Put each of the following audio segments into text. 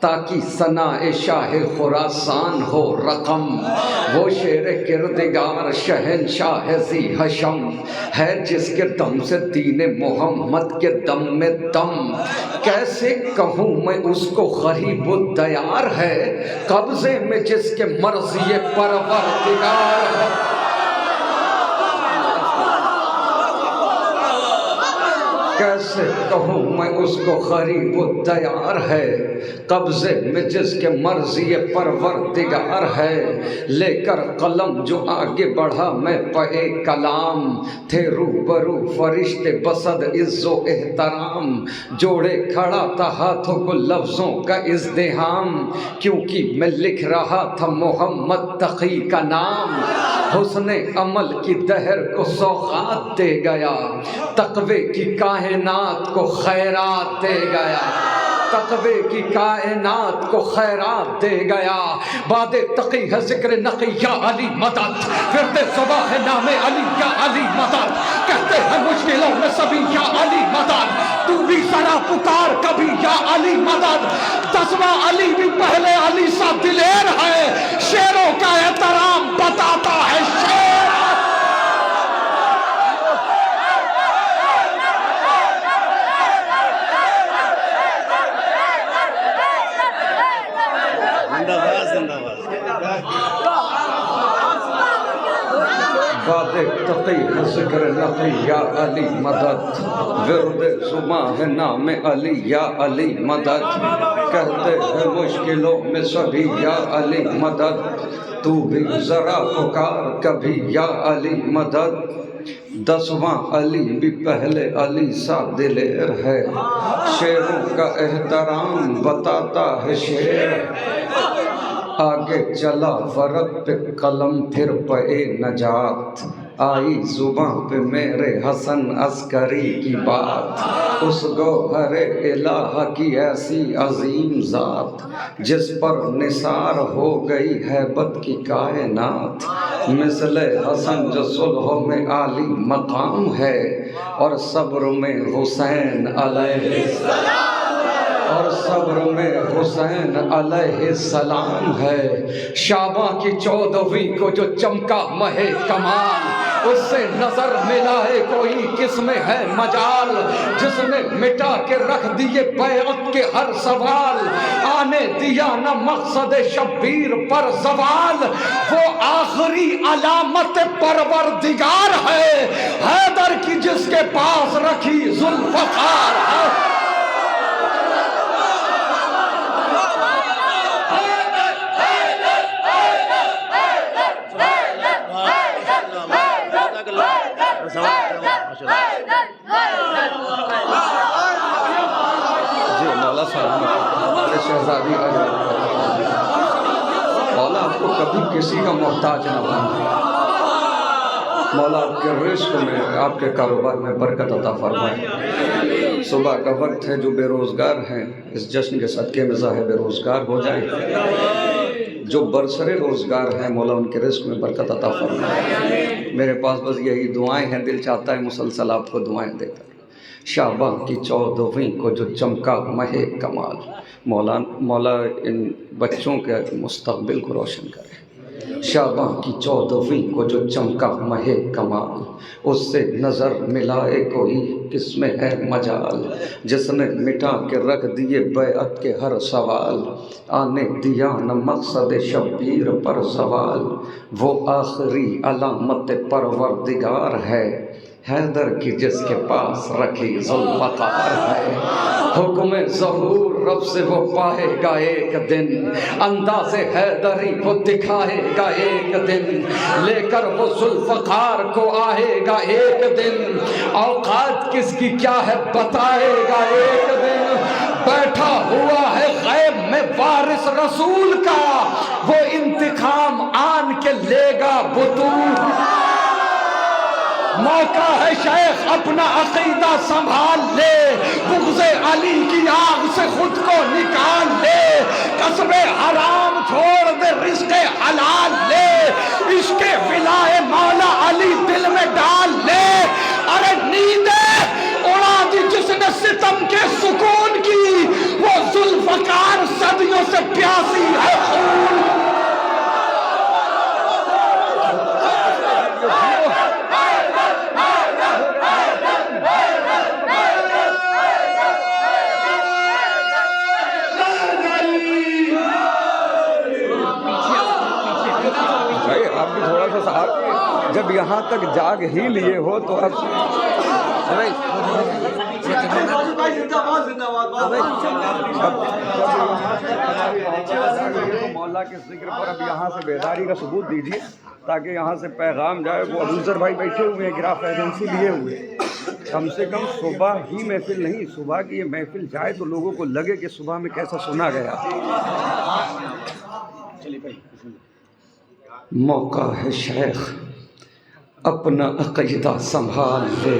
تاکہ ثناء شاہ خراسان ہو رقم، وہ شیر کردگار شہنشاہ ذی حشم ہے جس کے دم سے دین محمد کے دم میں دم۔ کیسے کہوں میں اس کو غریب الدیار ہے، قبضے میں جس کے مرضی پروردگار ہے۔ کیسے کہوں میں اس کو غریب الدیار ہے، قبضے میں جس کے مرضی پروردگار ہے۔ لے کر قلم جو آگے بڑھا میں پہ کلام، تھے روبرو فرشتے بصد عز و احترام، جوڑے کھڑا تھا ہاتھوں کو لفظوں کا ازدحام، کیونکہ میں لکھ رہا تھا محمد تقی کا نام۔ حسن عمل کی دہر کو سوغات دے گیا، تقوی کی کائنات کو خیرات دے گیا، تقوی کی کائنات کو خیرات دے گیا۔ باد تقی ہے ذکر نقی یا علی مدد، فرد صبح ہے نام علی یا علی مدد، کہتے ہیں مشکلوں میں سبھی یا علی مدد، تو بھی ذرا پکار کبھی یا علی مدد۔ 10واں علی بھی پہلے علی سا دلیر ہے، شیروں کا احترام بتاتا ہے شیر۔ باد تقی ہے ذکر نقی یا علی مدد، ورد زباں ہے نام علی یا علی مدد، کہتے ہیں مشکلوں میں سبھی یا علی مدد، تو بھی ذرا پکار کبھی یا علی مدد۔ 10واں علی بھی پہلے علی سا دلیر ہے، شیروں کا احترام بتاتا ہے شیر۔ آگے چلا ورق پہ قلم پھر پہ نجات، آئی زباں پہ میرے حسن عسکری کی بات، اس گوہر الہ کی ایسی عظیم ذات، جس پر نثار ہو گئی ہیبت کی کائنات، مثل حسن جو صلح میں عالی مقام ہے، اور صبر میں حسین علیہ السلام، اور صبر میں حسین علیہ السلام ہے۔ شعباں کی 14ویں کو جو چمکا مہ کمال، اس سے نظر ملائے کوئی کس میں ہے مجال، جس نے مٹا کے رکھ دیے بیعت کے ہر سوال، آنے دیا نہ مقصد شبیر پر زوال، وہ آخری علامت پروردگار ہے، حیدر کی جس کے پاس رکھی ذوالفقار ہے۔ جی مولا صاحب شہزادی مولا آپ کو کبھی کسی کا محتاج نہ بنائے، مولا آپ کے رزق میں آپ کے کاروبار میں برکت عطا فرمائے۔ صبح کا وقت ہے، جو بے روزگار ہیں اس جشن کے صدقے میں ظاہر بے روزگار ہو جائیں، جو برسر روزگار ہیں مولا ان کے رزق میں برکت عطا فرمائے۔ میرے پاس بس یہی دعائیں ہیں، دل چاہتا ہے مسلسل آپ کو دعائیں دیتا۔ شعباں کی 14ویں کو جو چمکا مہ کمال، مولا ان بچوں کے مستقبل کو روشن کرے۔ شعباں کی 14ویں کو جو چمکا مہ کمال، اس سے نظر ملائے کوئی کس میں ہے مجال، جس نے مٹا کے رکھ دیے بیعت کے ہر سوال، آنے دیا نہ مقصد شبیر پر زوال، وہ آخری علامت پروردگار ہے، حیدر کی جس کے پاس رکھی ذوالفقار ہے۔ حکم ظہور رب سے وہ پائے گا ایک دن، انداز حیدری وہ دکھائے گا ایک دن، لے کر وہ ذوالفقار کو آئے گا ایک دن، اوقات کس کی کیا ہے بتائے گا ایک دن، بیٹھا ہوا ہے غیب میں وارث رسول کا، وہ انتقام آن کے لے گا بطول۔ موقع ہے شیخ اپنا عقیدہ سنبھال لے، بغض علی کی آگ سے خود کو نکال لے، کسب حرام چھوڑ دے رزق حلال لے، عشق ولائے مولا علی دل میں ڈال لے، ارے نیندیں اڑا دی جس نے ستم کے سکون کی، وہ ذوالفقار صدیوں جب یہاں تک جاگ ہی لیے ہو تو اب مولا کے ذکر پر اب یہاں سے بیداری کا ثبوت دیجیے تاکہ یہاں سے پیغام جائے. وہ ابوذر بھائی بیٹھے ہوئے ہیں گراف ایجنسی لیے ہوئے, کم سے کم صبح ہی محفل نہیں, صبح کی یہ محفل جائے تو لوگوں کو لگے کہ صبح میں کیسا سنا گیا. موقع ہے شیخ اپنا عقیدہ سنبھال لے,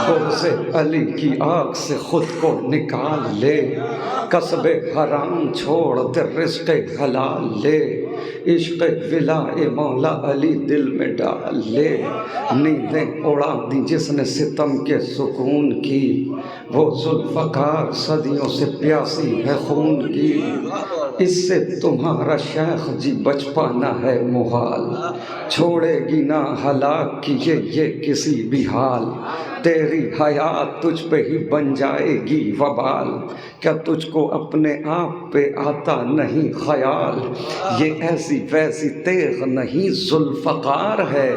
بغض علی کی آگ سے خود کو نکال لے, کسب حرام چھوڑ دے رزق حلال لے, عشق ولائے مولا علی دل میں ڈال لے. نیندیں اڑا دی جس نے ستم کے سکون کی, وہ ذوالفقار صدیوں سے پیاسی ہے خون کی. اس سے تمہارا شیخ جی بچ پانا ہے محال, چھوڑے گی نہ ہلاک کیے یہ کسی بھی حال. تیری حیات تجھ پہ ہی بن جائے گی وبال, کیا تجھ کو اپنے آپ پہ آتا نہیں خیال. یہ ایسی ویسی تیغ نہیں ذوالفقار ہے,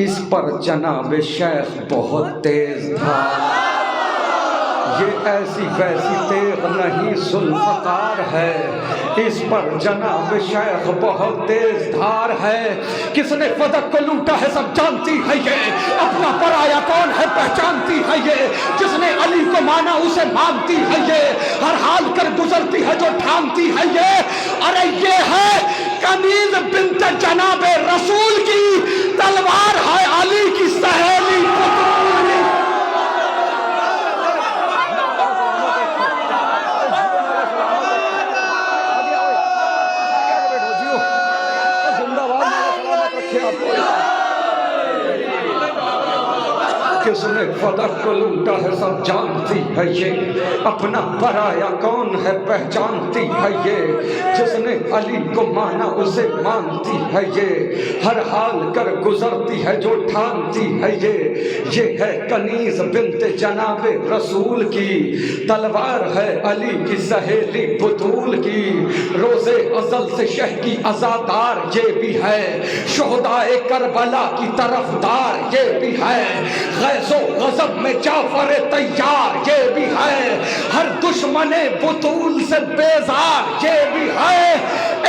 اس پر جناب شیخ بہت تیز دھار. یہ ایسی ویسی تیغ نہیں ذوالفقار ہے, اس پر جناب شیخ بہت تیز دھار ہے. کس نے فدق کو لوٹا ہے سب جانتی ہے یہ, اپنا پرایا کون ہے پہچانتی ہے یہ. جس نے علی کو مانا اسے مانتی ہے یہ, ہر حال کر گزرتی ہے جو ٹھانتی ہے یہ. ارے یہ ہے کنیز بنت جناب رسول کی, تلوار ہے علی کی سہیلی پتول. کس نے فدق کو لوٹا ہے سب جانتی ہے یہ, اپنا پرایا کون ہے پہچانتی ہے یہ. جس نے علی کو مانا اسے مانتی ہے یہ, ہر حال کر گزرتی ہے جو ٹھانتی ہے یہ. یہ ہے کنیز بنت جناب رسول کی, تلوار ہے علی کی سہیلی بطول کی. روزے ازل سے شہ کی عزادار یہ بھی ہے, شہدائے کربلا کی طرفدار یہ بھی ہے. غیظ و غضب میں جعفر تیار یہ بھی ہے, ہر دشمن بطول سے بیزار یہ بھی ہے.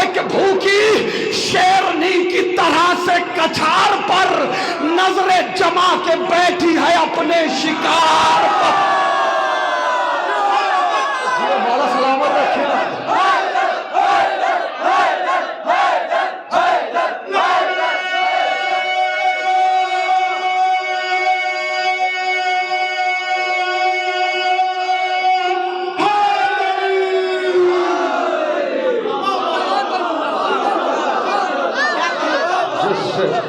ایک بھوکی شیرنی کی طرح سے کچھار پر نظریں جما کے بیٹھی ہے اپنے شکار پر. مولا سلامت رکھے.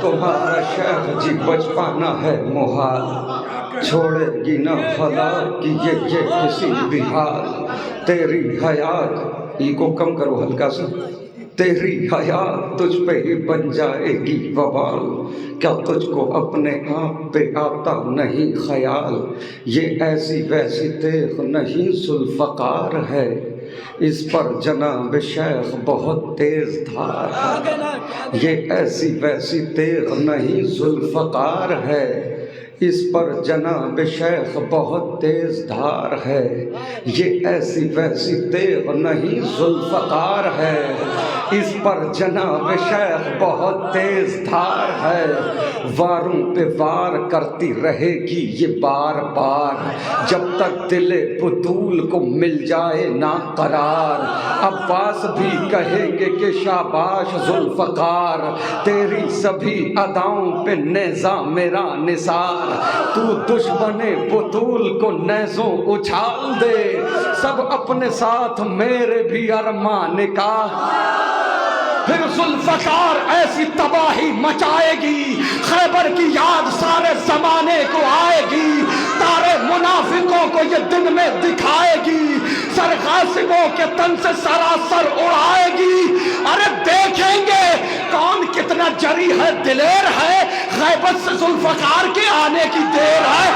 تمہارا شیخ جی بچ پانا ہے محال, چھوڑے گی نہ ہلاک کیے یہ کسی بھی حال. تیری حیات ای کو کم کرو ہلکا سا, تیری حیات تجھ پہ ہی بن جائے گی وبال. کیا تجھ کو اپنے آپ پہ آتا نہیں خیال. یہ ایسی ویسی تیغ نہیں ذوالفقار ہے, اس پر جناب شیخ بہت تیز دھار ہے. یہ ایسی ویسی تیغ نہیں ذوالفقار ہے, اس پر جناب شیخ بہت تیز دھار ہے. یہ ایسی ویسی تیغ نہیں ذوالفقار ہے, اس پر جناب شیخ بہت تیز دھار ہے. واروں پہ وار کرتی رہے گی یہ بار بار, جب تک دل بطول کو مل جائے نا قرار. عباس بھی کہیں گے کہ شاباش ذوالفقار, تیری سبھی اداؤں پہ نیزہ میرا نثار. تو دشمن بطول کو نیزوں اچھال دے, سب اپنے ساتھ میرے بھی ارمان کا. پھر ذوالفقار ایسی تباہی مچائے گی, خیبر کی یاد سارے زمانے کو آئے گی. تارے منافقوں کو یہ دن میں دکھائے گی, سر غاصبوں کے تن سے سراسر اڑائے گی. ارے دیکھیں گے کون کتنا جری ہے دلیر ہے, غیبت سے ذوالفقار کے آنے کی دیر ہے.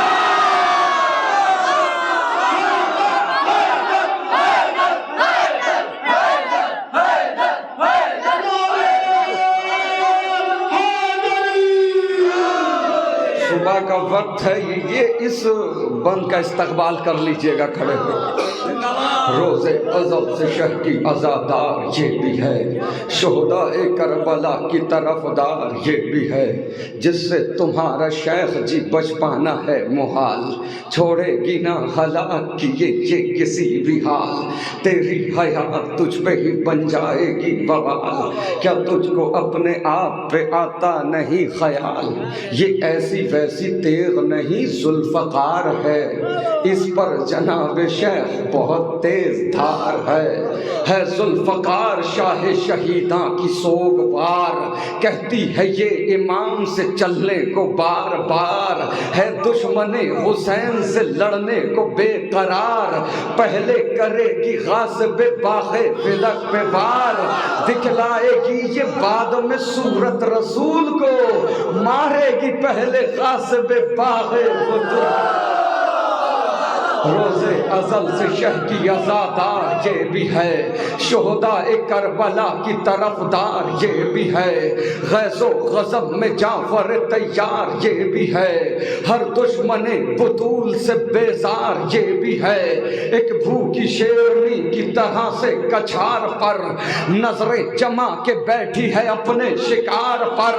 صدا کا وقت ہے، یہ اس بند کا استقبال کر لیجئے گا کھڑے ہو۔ روز ازل سے شہ کی عزادار یہ بھی ہے، شہداء کربلا کی طرف دار یہ بھی ہے، جس سے تمہارا شیخ جی بچ پانا ہے محال، چھوڑے گی نہ ہلاک کیے یہ کسی بھی حال، تیری حیات تجھ پہ ہی بن جائے گی بوال، کیا تجھ کو اپنے آپ پہ آتا نہیں خیال، یہ ایسی ویسی تیغ نہیں ذوالفقار ہے، اس پر جناب شیخ بہت تیز دھار ہے ذوالفقار شاہ شہیداں کی سوگوار، کہتی ہے یہ امام سے چلنے کو بار بار، ہے دشمن حسین سے لڑنے کو بے قرار، پہلے کرے گی غاصب باغ فلک پہ وار، دکھلائے گی یہ بعد میں صورت رسول کو، مارے گی پہلے غاصب باغ فلک۔ روز ازل سے شہ کی عزادار یہ بھی ہے، شہداء کربلا کی طرف دار یہ بھی ہے، غیظ و غضب میں جعفر تیار یہ بھی ہے، ہر دشمن بطول سے بیزار یہ بھی ہے، ایک بھوکی شیرنی کی طرح سے کچھار پر نظریں جما کے بیٹھی ہے اپنے شکار پر،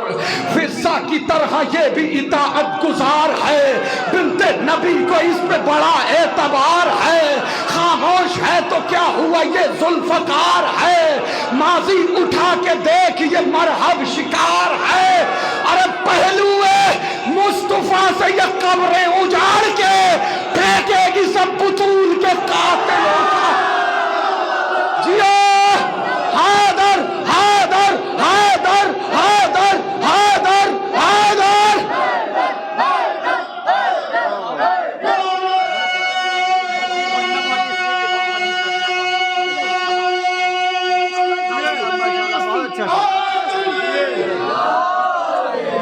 فضہ کی طرح یہ بھی اطاعت گزار ہے، بنت نبی کو اس پہ بڑا اعتبار ہے، خاموش ہے تو کیا ہوا یہ ذوالفقار ہے، ماضی اٹھا کے دیکھ یہ مرحب شکار ہے، ارے پہلو مصطفیٰ سے یہ قبریں اجاڑ کے پھینکے گی سب بطول کے قاتلوں کا، جیو حیدر حیدر حیدر حیدر حیدر حیدر۔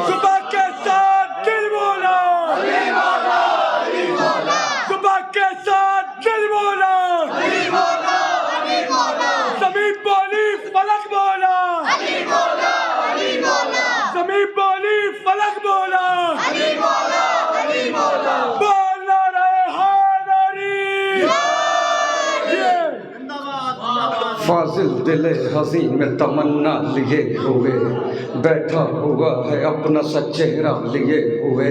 صبح کے ساتھ دل مولا، صبح کے ساتھ دل مولا، زمین بولی فلک مولا، زمین بولی فلک مولا، بولنا رہے حیدری۔ فاضل دل حزین میں تمنا لیے ہوئے، بیٹھا ہوا ہے اپنا سا چہرہ لیے ہوئے،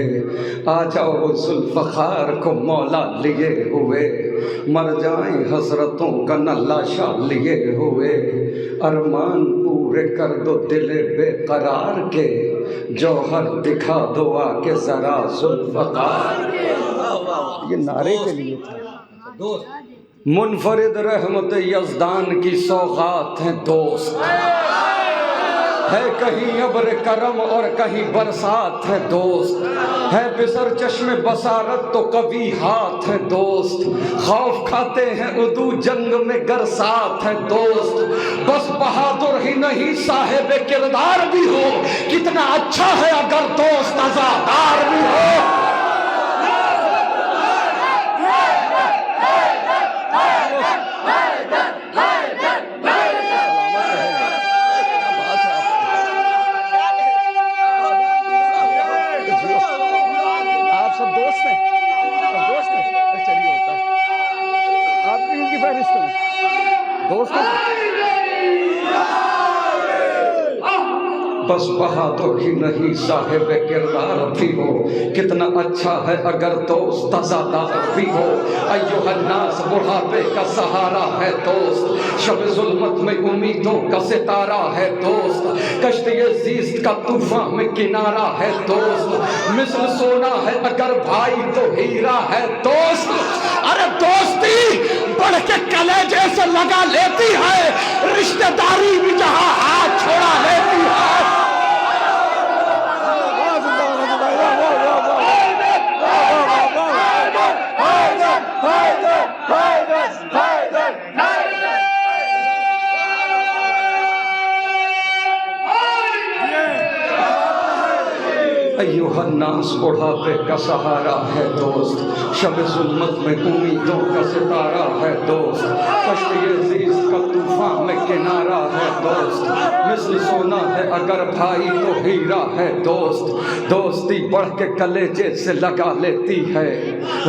آ جاؤ ذوالفقار کو مولا لیے ہوئے، مر جائیں حسرتوں کا نہ لاشا لیے ہوئے، ارمان پورے کر دو دل بے قرار کے، جوہر دکھا دو آ کے ذرا ذوالفقار۔ یہ نعرے کے لیے تھا۔ منفرد رحمت یزدان کی سوغات ہیں دوست، ہے کہیں ابر کرم اور کہیں برسات ہے دوست، ہے بسر چشم بصارت تو کبھی ہاتھ ہے دوست، خوف کھاتے ہیں عدو جنگ میں گر ساتھ ہے دوست، بس بہادر ہی نہیں صاحب کردار بھی ہو، کتنا اچھا ہے اگر دوست عزادار بھی ہو۔ بس بہادر ہی نہیں صاحب کردار بھی ہو، کتنا اچھا ہے اگر دوست عزادار بھی ہو، ایوہ الناس بڑھاپے کا سہارا ہے دوست، شب ظلمت میں امیدوں کا ستارہ ہے دوست، کشتی زیست کا طوفان میں کنارہ ہے دوست، مثل سونا ہے اگر بھائی تو ہیرا ہے دوست، ارے دوستی بڑھ کے کلیجے سے لگا لیتی ہے، رشتہ داری بھی جہاں ہاتھ چھوڑا لیتی ہے۔ ایوہ الناس بڑھاپے کا سہارا ہے دوست، شب ظلمت میں امیدوں کا ستارہ ہے دوست، کشتی عزیز کا طوفان میں کنارہ ہے دوست، مثل سونا ہے اگر بھائی تو ہیرا ہے دوست، دوستی بڑھ کے کلیجے سے لگا لیتی ہے،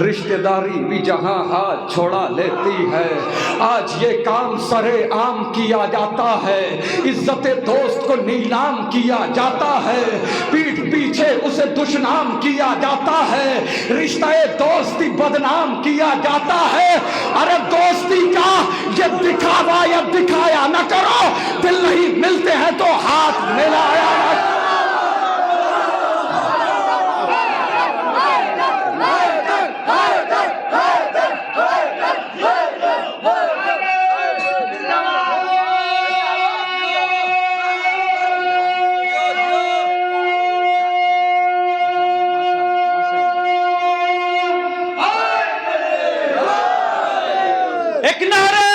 رشتہ داری بھی جہاں ہاتھ چھوڑا لیتی ہے، آج یہ کام سرے عام کیا جاتا ہے، عزت دوست کو نیلام کیا جاتا ہے، پیٹھ پیچھے اسے دشنام کیا جاتا ہے، رشتہ دوستی بدنام کیا جاتا ہے۔ ارے دوستی کا یہ دکھاوا یا دکھایا نہ کرو، دل نہیں ملتے ہیں تو ہاتھ ملایا نہ کرو۔ ایک نعرہ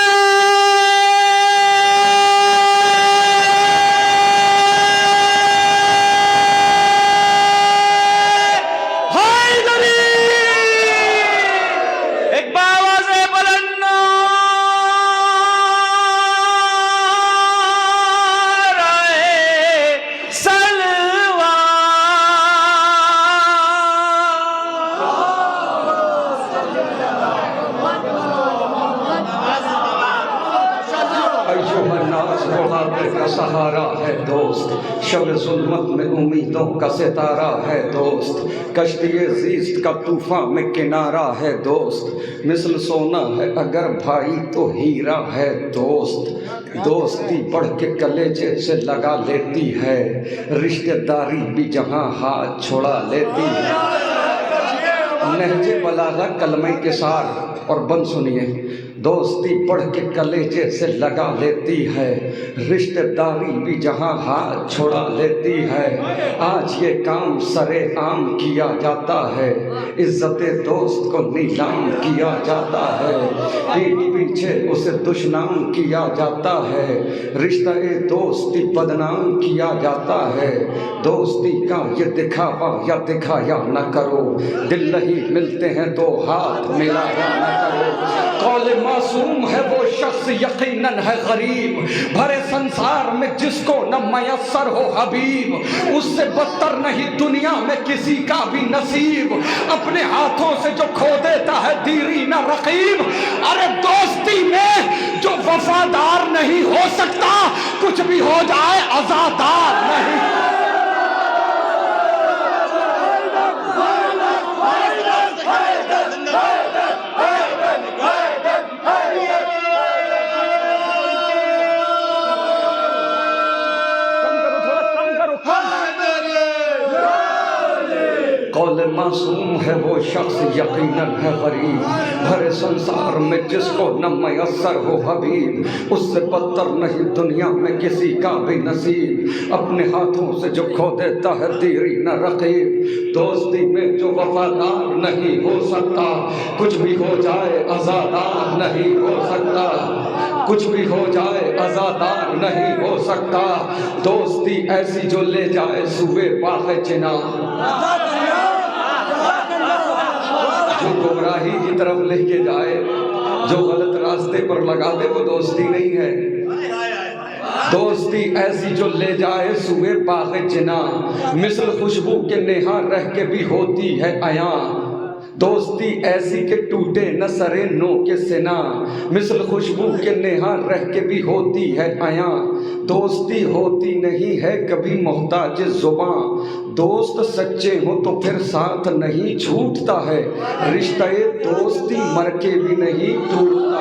حیدری، ایک باواز بلند نعرہ سلوان۔ ایوہ الناس بڑھاپے کا سہارا ہے دوست، شب ظلمت میں امیدوں کا ستارہ ہے دوست، کشتی زیست کا طوفان میں کنارہ ہے دوست، مثل سونا ہے اگر بھائی تو ہیرا ہے دوست، دوستی بڑھ کے کلیجے سے لگا لیتی ہے، رشتہ داری بھی جہاں ہاتھ چھوڑا لیتی ہے۔ نہج بلاغہ کلمہ کسار اور بند سنیے، دوستی بڑھ کے کلیجے سے لگا لیتی ہے، رشتہ داری بھی جہاں ہاتھ چھوڑا لیتی ہے، آج یہ کام سرے عام کیا جاتا ہے، عزت دوست کو نیلام کیا جاتا ہے، پیٹھ پیچھے اسے دشنام کیا جاتا ہے، رشتہ دوستی بدنام کیا جاتا ہے، دوستی کا یہ دکھاوا یا دکھایا نہ کرو، دل نہیں ملتے ہیں تو ہاتھ ملایا نہ کرو، قول معصوم ہے وہ شخص یقیناً ہے غریب، بھرے سنسار میں جس کو نہ میسر ہو حبیب، اس سے بدتر نہیں دنیا میں کسی کا بھی نصیب، اپنے ہاتھوں سے جو کھو دیتا ہے دیری نہ رقیب، ارے دوستی میں جو وفادار نہیں ہو سکتا، کچھ بھی ہو جائے عزادار نہیں۔ قول معصوم ہے وہ شخص یقیناً ہے غریب، بھرے سنسار میں جس کو نہ میسر ہو حبیب، اس سے بدتر نہیں دنیا میں کسی کا بھی نصیب، اپنے ہاتھوں سے جو کھو دیتا ہے دیری نہ رقیب، دوستی میں جو وفادار نہیں ہو سکتا، کچھ بھی ہو جائے عزادار نہیں ہو سکتا، کچھ بھی ہو جائے عزادار نہیں ہو سکتا، دوستی ایسی جو لے جائے سوئے باغ جنا، جو گمراہی کی طرف لے کے جائے، جو غلط راستے پر لگا دے، وہ دوستی نہیں ہے۔ دوستی ایسی جو لے جائے سوئے باغ جنا، مثل خوشبو کے نیہا رہ کے بھی ہوتی ہے عیاں، دوستی ایسی کہ ٹوٹے نہ سرے نو کے سنا، مثل خوشبو کے نیہا رہ کے بھی ہوتی ہے عیاں، دوستی ہوتی نہیں ہے کبھی محتاج زباں، دوست سچے ہوں تو پھر ساتھ نہیں چھوٹتا ہے، رشتہ دوستی مر کے بھی نہیں ٹوٹتا۔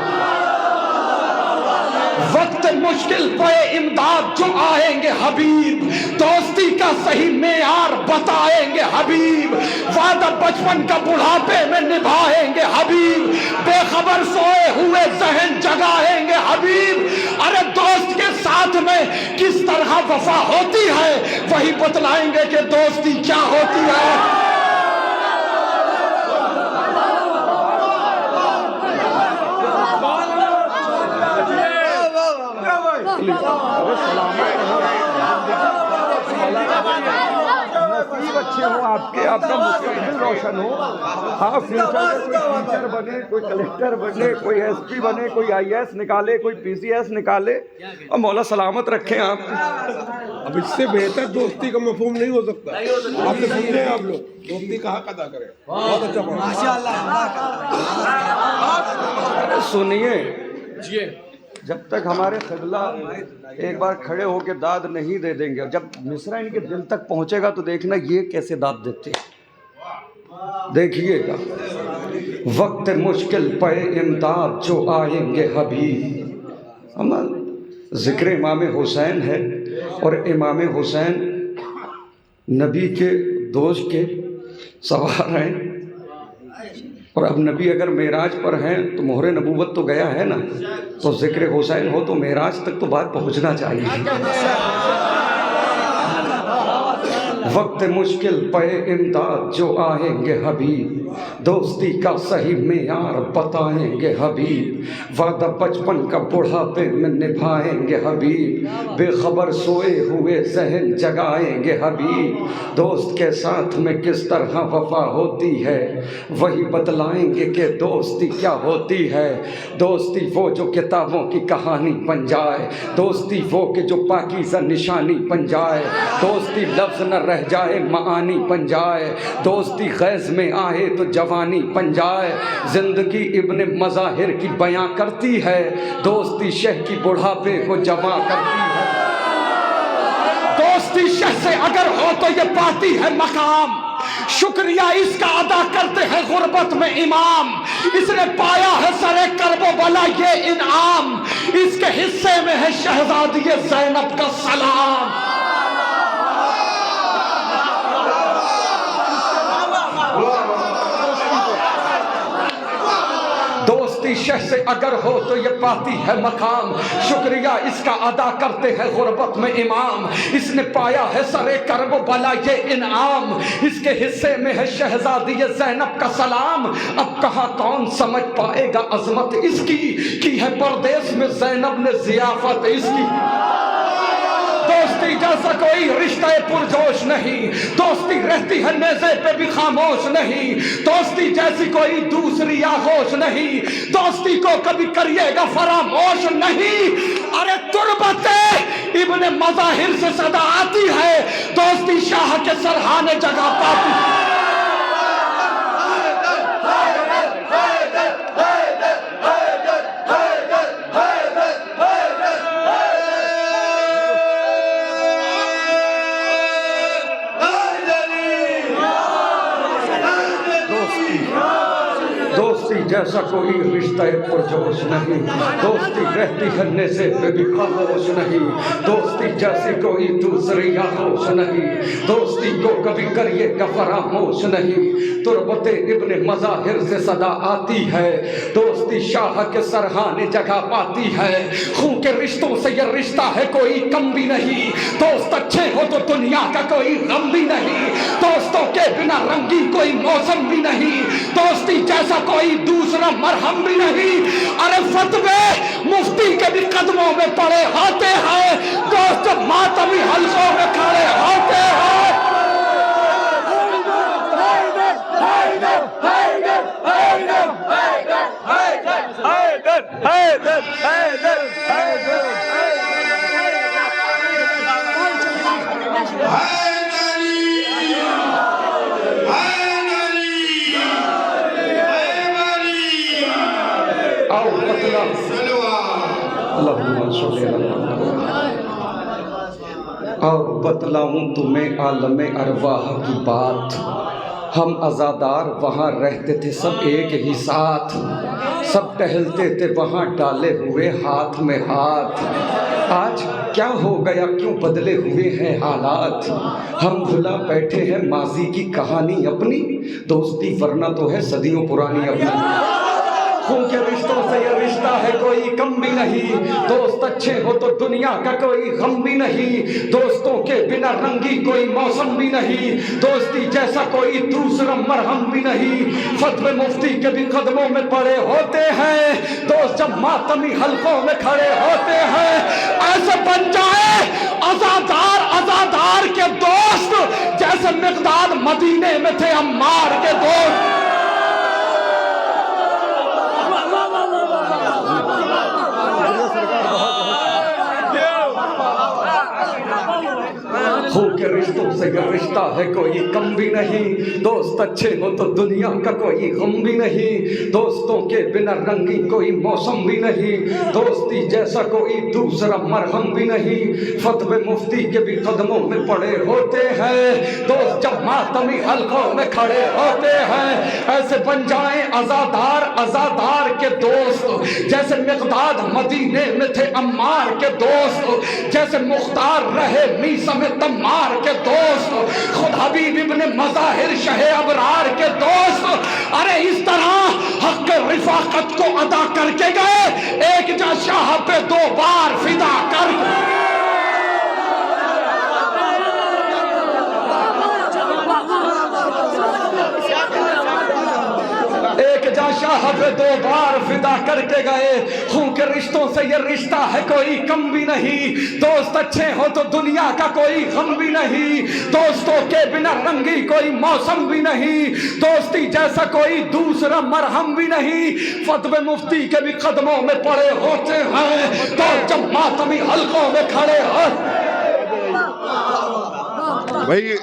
وقت مشکل پہ امداد جو آئیں گے حبیب، دوستی کا صحیح معیار بتائیں گے حبیب، وعدہ بچپن کا بڑھاپے میں نبھائیں گے حبیب، بے خبر سوئے ہوئے ذہن جگائیں گے حبیب، ارے دوست کے ساتھ میں کس طرح وفا ہوتی ہے، وہی بتلائیں گے کہ دوستی کیا ہوتی ہے۔ اچھے ہوں آپ کے، آپ کا مستقبل روشن ہو. ہاں فیوچر میں کوئی ٹیچر بنے، کوئی کلیکٹر بنے، کوئی ایس پی بنے، کوئی آئی ایس نکالے، کوئی پی سی ایس نکالے، اور مولا سلامت رکھیں آپ. اب اس سے بہتر دوستی کا مفہوم نہیں ہو سکتا. آپ نے سمجھے، آپ لوگ دوستی کا حق ادا کریں. بہت اچھا پڑھا. سنیے، جب تک ہمارے قبلہ ایک بار کھڑے ہو کے داد نہیں دے دیں گے، جب مصرع ان کے دل تک پہنچے گا تو دیکھنا یہ کیسے داد دیتے ہیں. دیکھیے گا وقت مشکل پہ امداد جو آئیں گے حبیب. ذکر امام حسین ہے، اور امام حسین نبی کے دوست کے سوار ہیں، اور اب نبی اگر معراج پر ہیں تو مہر نبوت تو گیا ہے نا، تو ذکر حسین ہو تو معراج تک تو بات پہنچنا چاہیے. وقت مشکل پہ امداد جو آئیں گے حبیب، دوستی کا صحیح معیار بتائیں گے حبیب. وعدہ بچپن کا بڑھاپے میں نبھائیں گے حبیب، بے خبر سوئے ہوئے ذہن جگائیں گے حبیب. دوست کے ساتھ میں کس طرح وفا ہوتی ہے وہی بتلائیں گے کہ دوستی کیا ہوتی ہے. دوستی وہ جو کتابوں کی کہانی بن جائے، دوستی وہ کہ جو پاکیزہ نشانی بن جائے. دوستی لفظ نہ رہ جائے معانی بن جائے، دوستی خیز میں آئے تو جوانی بن جائے. زندگی ابن مظاہر کی بیاں کرتی ہے، دوستی شہ کی بڑھاپے کو جمع کرتی ہے. دوستی شہ سے اگر ہو تو یہ پاتی ہے مقام، شکریہ اس کا ادا کرتے ہیں غربت میں امام. اس نے پایا ہے سرے کرب و بلا یہ انعام، اس کے حصے میں ہے شہزادی زینب کا سلام. دوستی شہ سے اگر ہو تو یہ پاتی ہے مقام، شکریہ اس کا ادا کرتے ہیں غربت میں امام. اس نے پایا ہے سرے کرب و بلا یہ انعام، اس کے حصے میں ہے شہزادی زینب کا سلام. اب کہاں کون سمجھ پائے گا عظمت اس کی ہے پردیس میں زینب نے ضیافت اس کی. دوستی جیسا کوئی رشتہ پرجوش نہیں، دوستی رہتی ہے نیزے پہ بھی خاموش نہیں. دوستی جیسی کوئی دوسری آغوش نہیں، دوستی کو کبھی کریے گا فراموش نہیں. ارے تربت ابن مظاہر سے صدا آتی ہے، دوستی شاہ کے سرحانے جگہ پاتی. دوستی جیسا کوئی رشتہ پرجوش نہیں، دوستی رہتی ہے نیزے پہ بھی خاموش نہیں. دوستی جیسی کوئی دوسری آغوش نہیں، دوستی کو کبھی کریے گا فراموش نہیں. تربت ابن مظاہر سے صدا آتی ہے، دوستی شاہ کے سرحانے جگہ پاتی ہے. خون کے رشتوں سے یہ رشتہ ہے کوئی کم بھی نہیں، دوست اچھے ہو تو دنیا کا کوئی غم بھی نہیں. دوستوں کے بنا رنگی کوئی موسم بھی نہیں، دوستی جیسا کوئی دوسرا مرہم بھی نہیں. ارے فتوے مفتی کے بھی قدموں میں پڑے ہوتے ہیں، دوست ماتمی حلقوں میں کھڑے ہوتے ہیں. اور بتلاؤں تمہیں عالم ارواح کی بات، ہم عزادار وہاں رہتے تھے سب ایک ہی ساتھ، سب ٹہلتے تھے وہاں ڈالے ہوئے ہاتھ میں ہاتھ. آج کیا ہو گیا، کیوں بدلے ہوئے ہیں حالات، ہم بھلا بیٹھے ہیں ماضی کی کہانی اپنی، دوستی ورنہ تو ہے صدیوں پرانی اپنی. خون کے رشتوں سے یہ رشتہ ہے کوئی کم بھی نہیں، دوست اچھے ہو تو دنیا کا کوئی غم بھی نہیں. دوستوں کے بنا رنگی کوئی موسم بھی نہیں، دوستی جیسا کوئی دوسرا مرہم بھی نہیں. فتوے مفتی کے بھی قدموں میں پڑے ہوتے ہیں، دوست جب ماتمی حلقوں میں کھڑے ہوتے ہیں. ایسے بن جائے عزادار کے دوست جیسے جیسے مقداد مدینے میں تھے عمار کے دوست. ہو کے رشتوں سے یہ رشتہ ہے کوئی کم بھی نہیں. دوست اچھے ہو تو دنیا کا کوئی غم بھی نہیں. دوستوں کے بنا رنگی کوئی موسم بھی نہیں. دوستی جیسا کوئی دوسرا مرہم بھی نہیں. فتوے مفتی کے بھی قدموں میں پڑے ہوتے ہیں. دوست جب ماتمی حلقوں میں کھڑے ہوتے ہیں ایسے بن جائیں عزادار عزادار کے دوست. جیسے مقداد مدینے میں تھے عمار کے دوست. جیسے مختار رہے میسا میں تمار کے دوست. خود حبیب ابن مظاہر شہ ابرار کے دوست. ارے اس طرح حق رفاقت کو ادا کر کے گئے ایک جا شاہ پہ 2 بار فدا کر ایک جا شاہ پہ 2 بار فدا کر کے گئے. خون کے رشتوں سے یہ رشتہ ہے کوئی کم بھی نہیں. دوست اچھے ہو تو دنیا کا کوئی غم بھی نہیں. دوستوں کے بنا رنگی کوئی موسم بھی نہیں. دوستی جیسا کوئی دوسرا مرہم بھی نہیں. فتوے مفتی کے بھی قدموں میں پڑے ہوتے ہیں تو جب ماتمی حلقوں میں کھڑے ہو. بھائی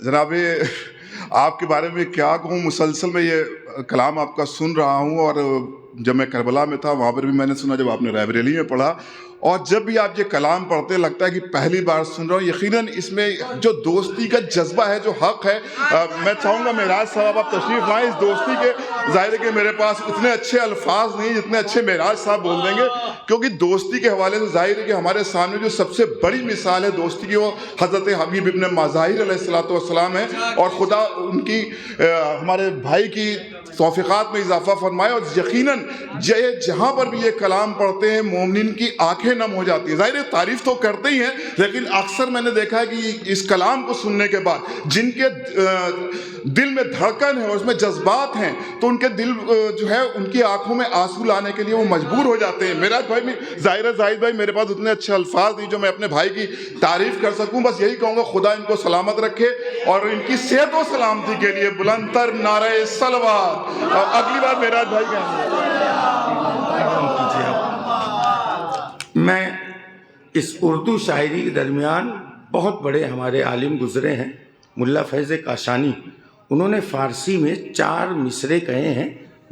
جناب آپ کے بارے میں کیا کہوں, مسلسل میں یہ کلام آپ کا سن رہا ہوں. اور جب میں کربلا میں تھا وہاں پر بھی میں نے سنا, جب آپ نے رائے بریلی میں پڑھا, اور جب بھی آپ یہ کلام پڑھتے لگتا ہے کہ پہلی بار سن رہا ہوں. یقیناً اس میں جو دوستی کا جذبہ ہے, جو حق ہے, میں چاہوں گا معراج صاحب آپ تشریف لائیں. اس دوستی کے ظاہر ہے کہ میرے پاس اتنے اچھے الفاظ نہیں جتنے اچھے معراج صاحب بول دیں گے, کیونکہ دوستی کے حوالے سے ظاہر ہے کہ ہمارے سامنے جو سب سے بڑی مثال ہے دوستی کی وہ حضرت حبیب ابن مظاہر علیہ السلام ہے. اور خدا ان کی ہمارے بھائی کی توفیقات میں اضافہ فرمائے. اور یقیناً جہاں پر بھی یہ کلام پڑھتے ہیں مومنین کی آنکھیں نم ہو جاتی ہیں. ظاہر ہے تعریف تو کرتے ہی ہیں, لیکن اکثر میں نے دیکھا ہے کہ اس کلام کو سننے کے بعد جن کے دل میں دھڑکن ہے اور اس میں جذبات ہیں تو ان کے دل جو ہے ان کی آنکھوں میں آنسو لانے کے لیے وہ مجبور ہو جاتے ہیں. میرا بھائی میں ظاہر ہے زاہد بھائی میرے پاس اتنے اچھے الفاظ نہیں جو میں اپنے بھائی کی تعریف کر سکوں. بس یہی کہوں گا خدا ان کو سلامت رکھے اور ان کی صحت و سلامتی کے لیے بلند تر نعرہ صلوات. اگلی بار میرا بھائی کہیں میں اس اردو شاعری کے درمیان بہت بڑے ہمارے عالم گزرے ہیں, ملا فیض کاشانی. انہوں نے فارسی میں 4 مصرے کہے ہیں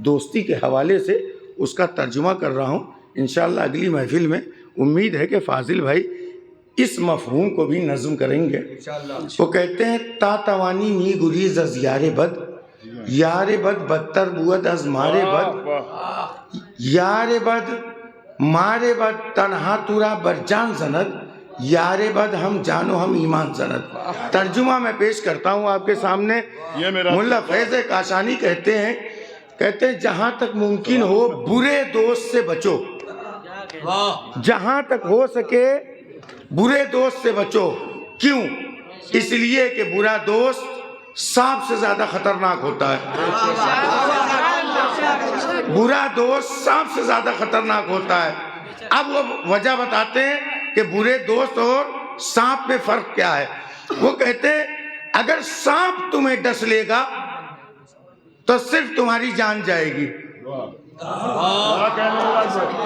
دوستی کے حوالے سے. اس کا ترجمہ کر رہا ہوں. انشاءاللہ اگلی محفل میں امید ہے کہ فاضل بھائی اس مفہوم کو بھی نظم کریں گے. وہ کہتے ہیں تا توانی نی گریز از یار بد, یار بد بدتر بود از مارے بد, یار بد مارے بد تنہا تورا برجان زند, یار بد ہم جانو ہم ایمان زند. ترجمہ میں پیش کرتا ہوں آپ کے سامنے. ملا فیض کاشانی کہتے ہیں جہاں تک ممکن ہو برے دوست سے بچو, جہاں تک ہو سکے برے دوست سے بچو. کیوں؟ اس لیے کہ برا دوست سانپ سے زیادہ خطرناک ہوتا ہے. برا دوست سانپ سے زیادہ خطرناک ہوتا ہے. اب وہ وجہ بتاتے ہیں کہ برے دوست اور سانپ میں فرق کیا ہے. وہ کہتے ہیں اگر سانپ تمہیں ڈس لے گا تو صرف تمہاری جان جائے گی.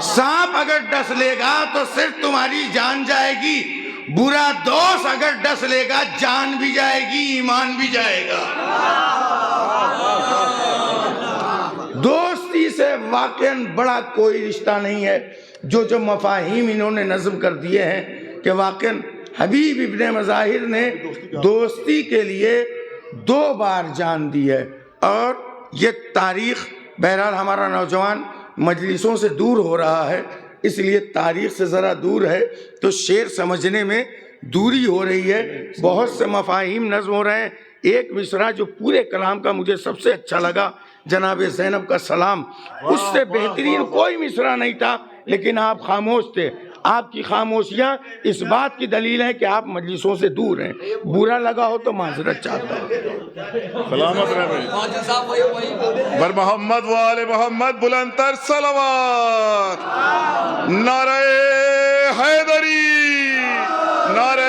سانپ اگر ڈس لے گا تو صرف تمہاری جان جائے گی. برا دوست اگر ڈس لے گا جان بھی جائے گی, ایمان بھی جائے گا. دوستی سے واقعاً بڑا کوئی رشتہ نہیں ہے. جو مفاہیم انہوں نے نظم کر دیے ہیں کہ واقعاً حبیب ابن مظاہر نے دوستی کے لیے 2 بار جان دی ہے. اور یہ تاریخ بہرحال ہمارا نوجوان مجلسوں سے دور ہو رہا ہے, اس لیے تاریخ سے ذرا دور ہے تو شعر سمجھنے میں دوری ہو رہی ہے. بہت سے مفاہیم نظم ہو رہے ہیں. ایک مصرع جو پورے کلام کا مجھے سب سے اچھا لگا, جناب زینب کا سلام. اس سے بہترین کوئی مصرع نہیں تھا, لیکن آپ خاموش تھے. آپ کی خاموشیاں اس بات کی دلیل ہے کہ آپ مجلسوں سے دور ہیں. برا لگا ہو تو معذرت چاہتا ہوں. سلامت رہے بر محمد و آل محمد بلند تر صلوات. نعرہ حیدری, نعرہ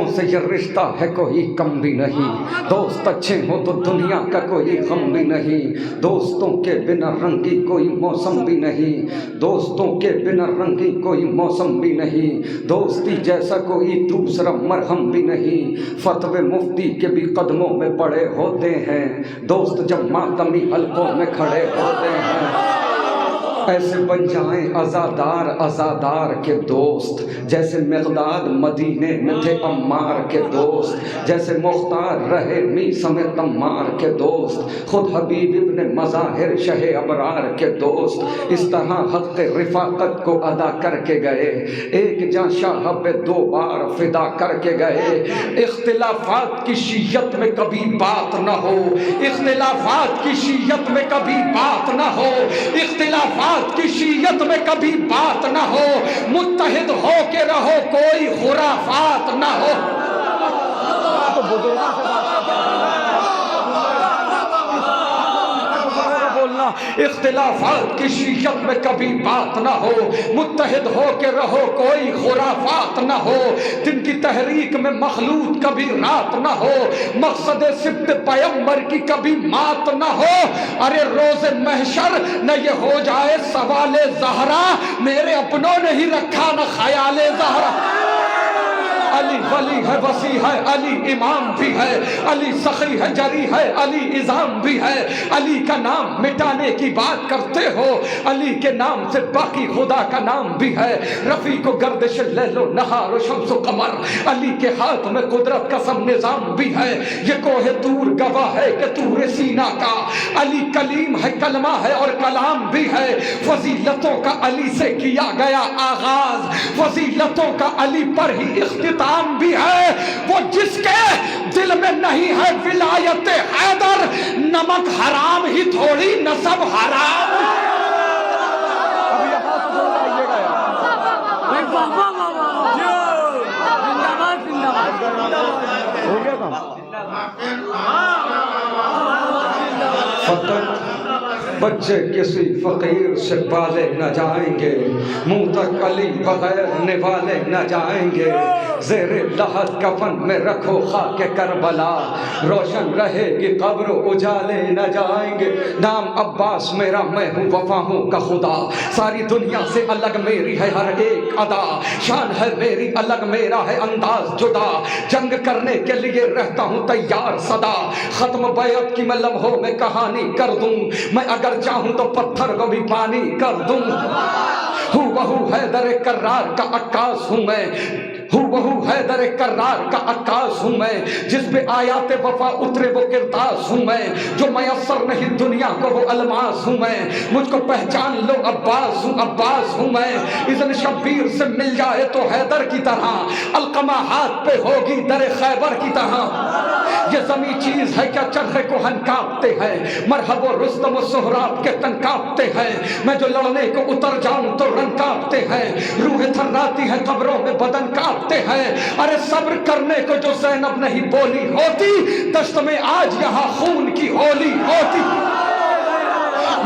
دوستوں سے یہ رشتہ ہے کوئی کم بھی نہیں، دوست اچھے ہو تو دنیا کا کوئی غم بھی نہیں، دوستوں کے بنا رنگی کوئی موسم بھی نہیں، دوستوں کے بنا رنگی کوئی موسم بھی نہیں، دوستی جیسا کوئی دوسرا مرہم بھی نہیں، فتوے مفتی کے بھی قدموں میں پڑے ہوتے ہیں، دوست جب ماتمی حلقوں میں کھڑے ہوتے ہیں، ایسے بن جائیں عزادار عزادار کے دوست، جیسے مقداد مدینے میں تھے عمار کے دوست، جیسے مختار رہے میثم تمار کے دوست، خود حبیب ابن مظاہر شہ ابرار کے دوست، اس طرح حق رفاقت کو ادا کر کے گئے، ایک جاں شاہ پہ 2 بار فدا کر کے گئے، اختلافات کی شیعت میں کبھی بات نہ ہو، اختلافات کی شیعت میں کبھی بات نہ ہو، اختلافات کی شیعت میں کبھی بات نہ ہو، متحد ہو کے رہو کوئی خرافات نہ ہو۔ اختلافات کی شیعت میں کبھی بات نہ ہو، متحد ہو کے رہو کوئی خرافات نہ ہو، دن کی تحریک میں مخلوط کبھی رات نہ ہو، مقصد سبت پیغمبر کی کبھی مات نہ ہو، ارے روز محشر نہ یہ ہو جائے سوال زہرا، میرے اپنوں نے ہی رکھا نہ خیال زہرا۔ علی ولی ہے وسیع ہے، علی امام بھی ہے، علی سخی ہے جری ہے، علی اظام بھی ہے، علی کا نام مٹانے کی بات کرتے ہو، علی کے نام سے باقی خدا کا نام بھی ہے، رفیع کو گردش لیل و نہار و شمس و قمر، علی کے ہاتھ میں قدرت کا سب نظام بھی ہے، یہ کوہ طور گواہ ہے کہ طور سینا کا، علی کلیم ہے کلمہ ہے اور کلام بھی ہے، فضیلتوں کا علی سے کیا گیا آغاز، فضیلتوں کا علی پر ہی اختتام بھی ہے، وہ جس کے دل میں نہیں ہے ولایت حیدر، نمک حرام ہی تھوڑی نسب حرام۔ فقط بچے کسی فقیر سے پالے نہ جائیں گے، منہ تک علی بغیر نوالے نہ جائیں گے، زیر لحد کفن میں رکھو خاک کربلا، روشن رہے گی قبر اجالے نہ جائیں گے، نام عباس میرا میں ہوں وفاؤں کا خدا، ساری دنیا سے الگ میری ہے ہر ایک ادا، شان ہے میری الگ میرا ہے انداز جدا، جنگ کرنے کے لیے رہتا ہوں تیار صدا، ختم بیعت کی میں لمحوں میں کہانی کر دوں، میں اگر چاہوں تو پتھر کو بھی پانی کر دوں، ہوں بہو حیدر کرار کا عکاس ہوں میں، ہوں بہو حیدر کرار کا عکاس ہوں میں، جس پہ آیات وفا اترے وہ کرتاس ہوں میں، جو میسر نہیں دنیا کو وہ الماس ہوں میں، مجھ کو پہچان لو عباس ہوں، عباس ہوں میں، اذن شبیر سے مل جائے تو حیدر کی طرح، القمہ ہاتھ پہ ہوگی در خیبر کی طرح، یہ زمین چیز ہے کیا چرخے کو ہن کاپتے ہیں، مرحب و رستم و سہراب کے تن کاپتے ہیں، میں جو لڑنے کو اتر جاؤں تو رن کاپتے ہیں، روح تھراتی ہے قبروں میں بدن کاپتے ہیں، ارے صبر کرنے کو جو زینب نہیں بولی ہوتی، دشت میں آج یہاں خون کی ہولی ہوتی،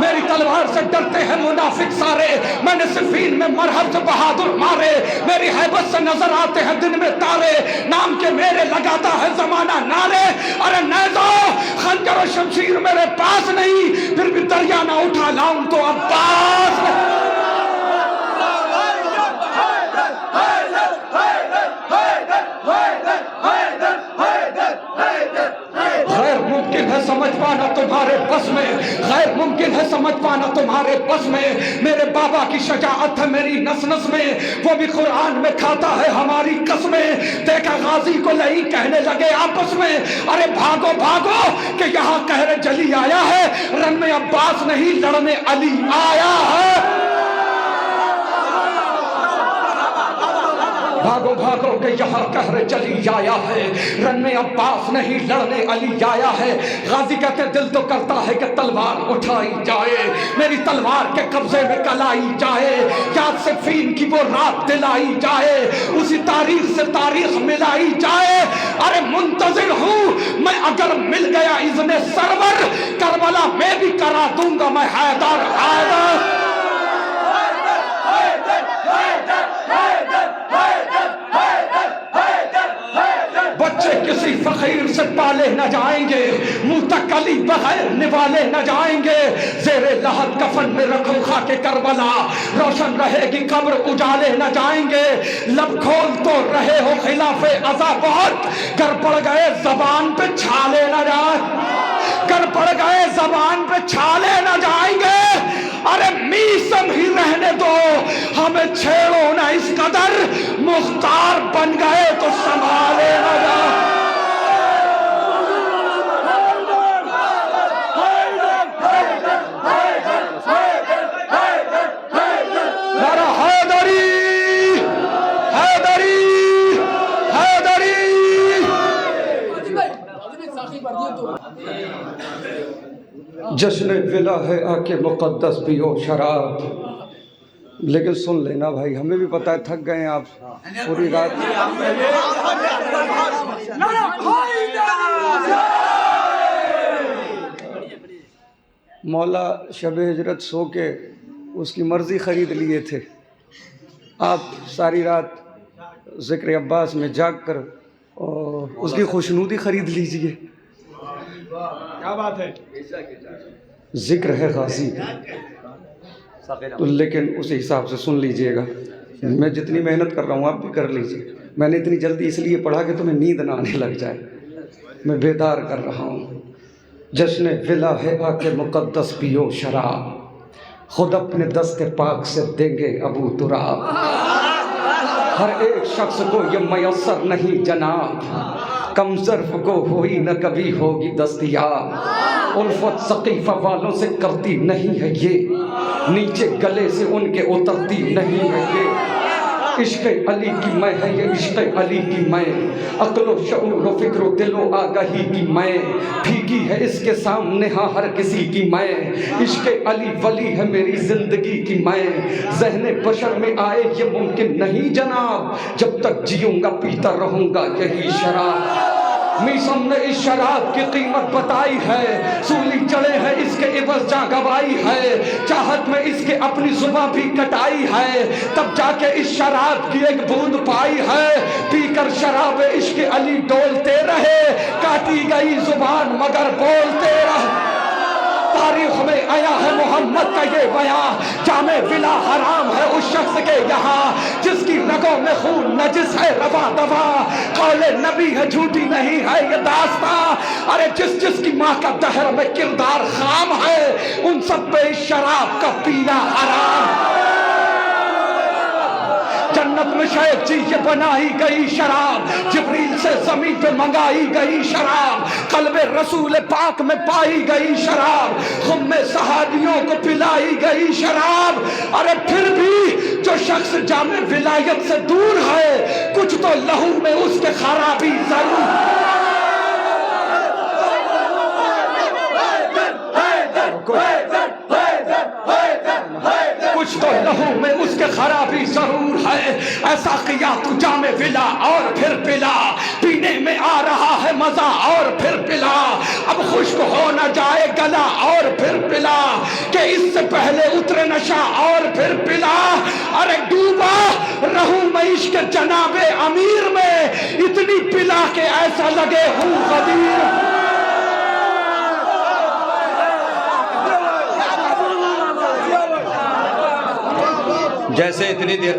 میری تلوار سے ڈرتے ہیں منافق سارے، میں نے صفین میں مرحب سے بہادر مارے، میری حیبت سے نظر آتے ہیں دن میں تارے، نام کے میرے لگاتا ہے زمانہ نعرے، ارے نیزو خنجر و شمشیر میرے پاس نہیں، پھر بھی دریا نہ اٹھا لاؤں تو عباس نہیں۔ غیر ممکن ہے سمجھ پانا تمہارے بس میں، غیر ممکن ہے سمجھ پانا تمہارے بس میں، میرے بابا کی شجاعت ہے میری نس نس میں، وہ بھی قرآن میں کھاتا ہے ہماری قسمیں، دیکھا غازی کو لئی کہنے لگے آپس میں، ارے بھاگو بھاگو کہ یہاں قہر جلی آیا ہے، رن میں عباس نہیں لڑنے علی آیا ہے، بھاگو بھاگو کہ یہاں قہر جلی آیا ہے، رن میں عباس نہیں لڑنے علی آیا ہے، غازی کہتے دل تو کرتا ہے کہ تلوار اٹھائی جائے، میری تلوار کے قبضے میں کلائی جائے، یاد سے فین کی وہ رات دلائی جائے، اسی تاریخ سے تاریخ ملائی جائے، ارے منتظر ہوں میں اگر مل گیا اذن سرور، کربلا میں بھی کرا دوں گا میں حیدر حیدر۔ بچے کسی فقیر سے پالے نہ جائیں گے، منہ تک علی بغیر نوالے نہ جائیں گے، زیر لحد کفن میں رکھو خاک کربلا، روشن رہے گی قبر اجالے نہ جائیں گے، لب کھول تو رہے ہو خلاف ازا بہت، گر پڑ گئے زبان پہ چھالے نہ جائیں، گر پڑ گئے زبان پہ چھالے نہ جائیں گے، ارے میسم ہی رہنے دو، ہمیں چھیڑو نہ اس قدر، مختار بن گئے تو سنبھالے نہ جائیں۔ نعرہ حیدری حیدری حیدری۔ جشن ولا ہے آ کے مقدس پیو شراب، لیکن سن لینا بھائی، ہمیں بھی پتہ ہے تھک گئے ہیں آپ پوری رات۔ مولا شب ہجرت سو کے اس کی مرضی خرید لیے تھے، آپ ساری رات ذکر عباس میں جاگ کر اور اس کی خوشنودی خرید لیجئے۔ کیا بات ہے؟ ذکر ہے غازی تو لیکن اس حساب سے سن لیجئے گا، میں جتنی محنت کر رہا ہوں آپ بھی کر لیجئے، میں نے اتنی جلدی اس لیے پڑھا کہ تمہیں نیند نہ آنے لگ جائے، میں بیدار کر رہا ہوں۔ جشن ولا ہے آ کے مقدس پیو شراب، خود اپنے دست پاک سے دیں گے ابو تراب، ہر ایک شخص کو یہ میسر نہیں جناب، کم ظرف کو ہوئی نہ کبھی ہوگی دستیاب، الفت ثقیفہ والوں سے کرتی نہیں ہے یہ، نیچے گلے سے ان کے اترتی نہیں ہے یہ، عشق علی کی میں ہے یہ عشق علی کی میں، عقل و شعور و فکر و دل و آگاہی کی میں، پھیکی ہے اس کے سامنے ہاں ہر کسی کی میں، عشق علی ولی ہے میری زندگی کی میں، ذہن بشر میں آئے یہ ممکن نہیں جناب، جب تک جیوں گا پیتا رہوں گا یہی شراب۔ میسم نے اس شراب کی قیمت بتائی ہے، سولی چڑھے ہیں اس کے عوض جاں گوائی ہے، چاہت میں اس کے اپنی زباں بھی کٹائی ہے، تب جا کے اس شراب کی ایک بوند پائی ہے، پی کر شراب عشق علی ڈولتے رہے، کاٹی گئی زبان مگر بولتے رہے۔ تاریخ میں آیا ہے محمد کا یہ بیان، جام ولا حرام ہے اس شخص کے یہاں جس کی رگوں میں خون نجس ہے رواں دواں، قول نبی ہے جھوٹی نہیں ہے یہ داستان، ارے جس جس کی ماں کا دہر میں کردار خام ہے ان سب پہ شراب کا پینا حرام۔ جنت میں شاید جی یہ بنائی گئی شراب، جبریل سے زمین پہ منگائی گئی شراب، قلب رسول پاک میں پائی گئی شراب، خم میں صحابیوں کو پلائی گئی شراب، ارے پھر بھی جو شخص جامع ولایت سے دور ہے کچھ تو لہو میں اس کے خرابی ضرور۔ کچھ تو لہو میں اس کے خرابی ضرور ہے، ایسا کیا تو جام ولا اور پھر پلا، پینے میں آ رہا ہے مزہ اور پھر پلا، اب خشک ہو نہ جائے گلا اور پھر پلا، کہ اس سے پہلے اترے نشہ اور پھر پلا، ارے ڈوبا رہوں میں عشق جناب امیر میں، اتنی پلا کہ ایسا لگے ہوں غدیر۔ جیسے اتنی دیر